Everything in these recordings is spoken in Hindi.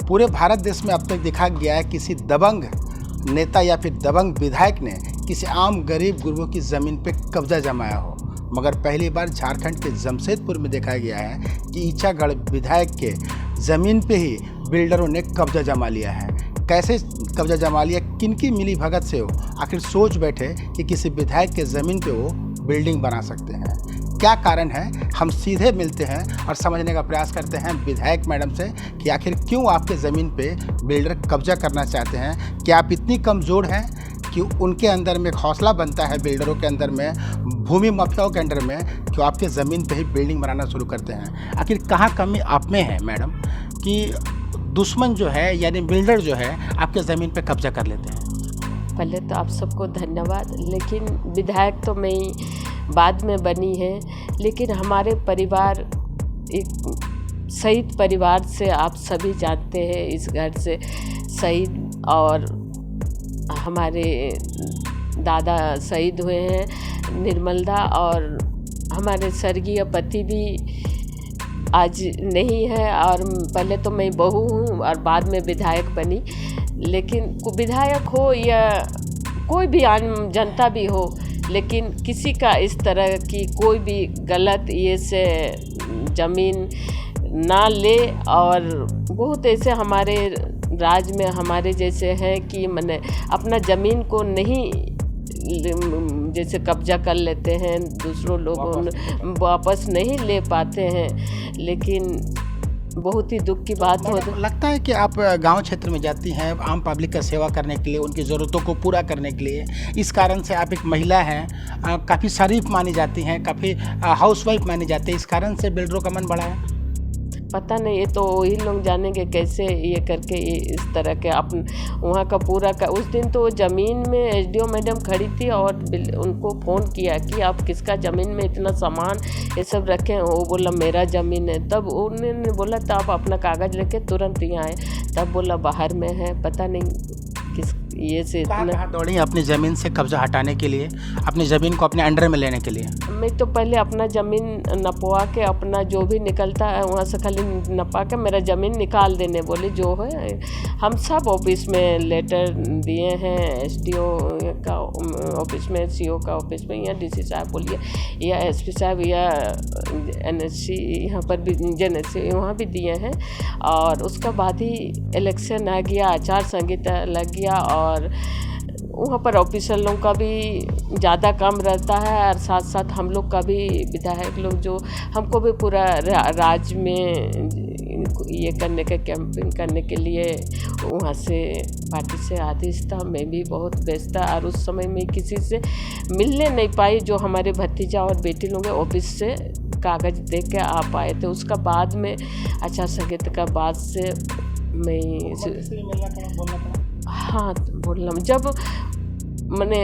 पूरे भारत देश में अब तक देखा गया है किसी दबंग नेता या फिर दबंग विधायक ने किसी आम गरीब गुरबों की ज़मीन पे कब्जा जमाया हो, मगर पहली बार झारखंड के जमशेदपुर में देखा गया है कि ईचागढ़ विधायक के ज़मीन पे ही बिल्डरों ने कब्जा जमा लिया है। कैसे कब्जा जमा लिया, किनकी मिली भगत से हो आखिर सोच बैठे कि किसी विधायक के ज़मीन पे वो बिल्डिंग बना सकते हैं? क्या कारण है? हम सीधे मिलते हैं और समझने का प्रयास करते हैं विधायक मैडम से कि आखिर क्यों आपके ज़मीन पे बिल्डर कब्जा करना चाहते हैं। क्या आप इतनी कमज़ोर हैं कि उनके अंदर में एक हौसला बनता है, बिल्डरों के अंदर में, भूमि माफियाओं के अंदर में, कि आपके ज़मीन पे ही बिल्डिंग बनाना शुरू करते हैं? आखिर कहाँ कमी आप में है मैडम कि दुश्मन जो है यानी बिल्डर जो है आपके ज़मीन पे कब्जा कर लेते हैं? पहले तो आप सबको धन्यवाद। लेकिन विधायक तो मैं बाद में बनी है, लेकिन हमारे परिवार एक शहीद परिवार से आप सभी जानते हैं। इस घर से शहीद और हमारे दादा शहीद हुए हैं निर्मलदा, और हमारे स्वर्गीय पति भी आज नहीं है। और पहले तो मैं बहू हूँ और बाद में विधायक बनी। लेकिन विधायक हो या कोई भी आम जनता भी हो, लेकिन किसी का इस तरह की कोई भी गलत ये से ज़मीन ना ले। और बहुत ऐसे हमारे राज्य में हमारे जैसे हैं कि मैंने अपना ज़मीन को नहीं जैसे कब्जा कर लेते हैं, दूसरों लोगों वापस नहीं ले पाते हैं। लेकिन बहुत ही दुख की बात हो लगता है कि आप गांव क्षेत्र में जाती हैं आम पब्लिक का सेवा करने के लिए, उनकी ज़रूरतों को पूरा करने के लिए। इस कारण से आप एक महिला हैं, काफ़ी शरीफ मानी जाती हैं, काफ़ी हाउसवाइफ मानी जाती है। इस कारण से बिल्डरों का मन बढ़ा है? पता नहीं, ये तो वही लोग जानेंगे कैसे ये करके ये इस तरह के अपन वहाँ का पूरा का। उस दिन तो ज़मीन में एसडीओ मैडम खड़ी थी और उनको फ़ोन किया कि आप किसका ज़मीन में इतना सामान ये सब रखें। वो बोला मेरा ज़मीन है। तब उन्होंने बोला तो आप अपना कागज़ लेके तुरंत यहाँ आए। तब बोला बाहर में है, पता नहीं किस ये से इतना दौड़ी अपनी ज़मीन से कब्जा हटाने के लिए, अपनी ज़मीन को अपने अंडर में लेने के लिए। मैं तो पहले अपना ज़मीन नपवा के अपना जो भी निकलता है वहाँ से खाली नपा के मेरा ज़मीन निकाल देने बोले जो है। हम सब ऑफिस में लेटर दिए हैं, एसडीओ का ऑफिस में, सीओ का ऑफिस में, या डीसी साहब बोलिए या एसपी साहब या एनएससी यहाँ पर भी जेएनएससी वहाँ भी दिए हैं। और उसका बाद ही इलेक्शन आ गया, आचार संहिता लग गया और वहाँ पर ऑफिसर लोगों का भी ज़्यादा कम रहता है। और साथ साथ हम लोग का भी विधायक लोग जो हमको भी पूरा राज्य में ये करने के कैंपिंग करने के लिए वहाँ से पार्टी से आदेश था। मैं भी बहुत व्यस्त था और उस समय में किसी से मिलने नहीं पाई। जो हमारे भतीजा और बेटी लोग ऑफिस से कागज़ दे के आ पाए थे। उसका बाद में आचार संहिता का बाद से मैं हाँ बोलना जब मैंने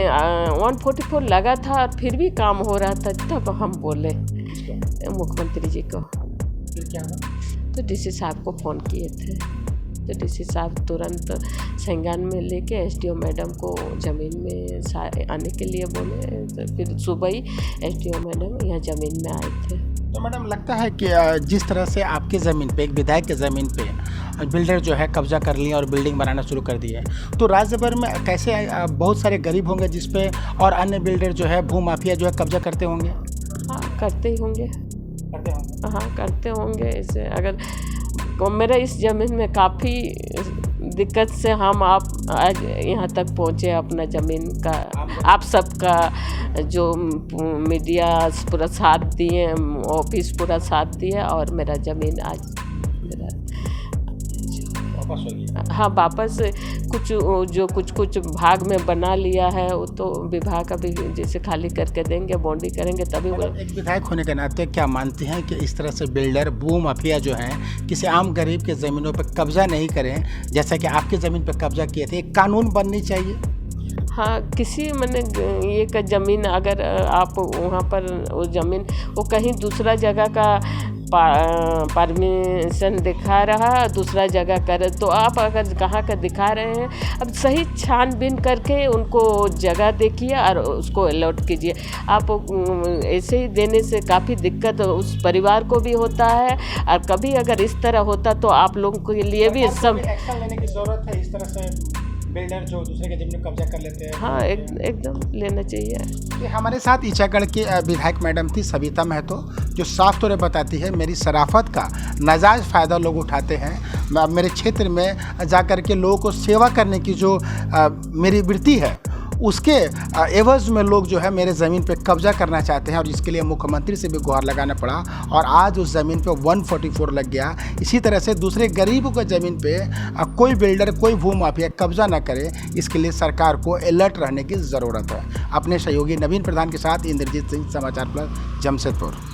144 लगा था और फिर भी काम हो रहा था, तब हम बोले मुख्यमंत्री जी को। फिर क्या हुआ? तो डीसी साहब को फ़ोन किए थे, तो डीसी साहब तुरंत संज्ञान में लेके एसडीओ मैडम को ज़मीन में आने के लिए बोले। तो फिर सुबह ही एसडीओ मैडम यहाँ ज़मीन में आए थे। तो मैडम लगता है कि जिस तरह से आपके ज़मीन पे, एक विधायक के ज़मीन पे बिल्डर जो है कब्जा कर लिए और बिल्डिंग बनाना शुरू कर दिए, तो राज्य भर में कैसे बहुत सारे गरीब होंगे जिस पे और अन्य बिल्डर जो है भू माफिया जो है कब्जा करते होंगे? हाँ करते ही होंगे, हाँ करते होंगे। ऐसे अगर मेरा इस ज़मीन में काफ़ी दिक्कत से हम आप आज यहाँ तक पहुँचे, अपना ज़मीन का आप सबका जो मीडिया पूरा साथ दिए, ऑफिस पूरा साथ दिए और मेरा ज़मीन आज मेरा वापस हो गया। हाँ वापस कुछ भाग में बना लिया है। वो तो विभाग अभी जैसे खाली करके देंगे, बॉन्डी करेंगे तभी। एक विधायक होने के नाते क्या मानते हैं कि इस तरह से बिल्डर भू माफिया जो हैं किसी आम गरीब के ज़मीनों पर कब्जा नहीं करें, जैसा कि आपके ज़मीन पर कब्जा किए थे? एक कानून बननी चाहिए। हाँ किसी मैंने ये का ज़मीन अगर आप वहाँ पर वो ज़मीन वो कहीं दूसरा जगह का परमिशन दिखा रहा, दूसरा जगह कर। तो आप अगर कहाँ का दिखा रहे हैं, अब सही छानबीन करके उनको जगह देखिए और उसको अलॉट कीजिए। आप ऐसे ही देने से काफ़ी दिक्कत उस परिवार को भी होता है, और कभी अगर इस तरह होता तो आप लोगों के लिए भी सब एक्शन लेने की ज़रूरत है। इस तरह से बिल्डर जो दूसरे के ज़मीन में कब्जा कर लेते हैं, हाँ एकदम लेना चाहिए। ये हमारे साथ ईचागढ़ की विधायक मैडम थी सविता महतो, जो साफ तौर पर बताती है मेरी शराफत का नाजायज़ फ़ायदा लोग उठाते हैं। मेरे क्षेत्र में जाकर के लोगों को सेवा करने की जो मेरी वृत्ति है, उसके एवज़ में लोग जो है मेरे ज़मीन पे कब्जा करना चाहते हैं, और इसके लिए मुख्यमंत्री से भी गुहार लगाना पड़ा, और आज उस ज़मीन पे 144 लग गया। इसी तरह से दूसरे गरीबों के ज़मीन पे कोई बिल्डर, कोई भूमाफिया कब्जा ना करे, इसके लिए सरकार को अलर्ट रहने की ज़रूरत है। अपने सहयोगी नवीन प्रधान के साथ इंद्रजीत सिंह, समाचार प्लस, जमशेदपुर।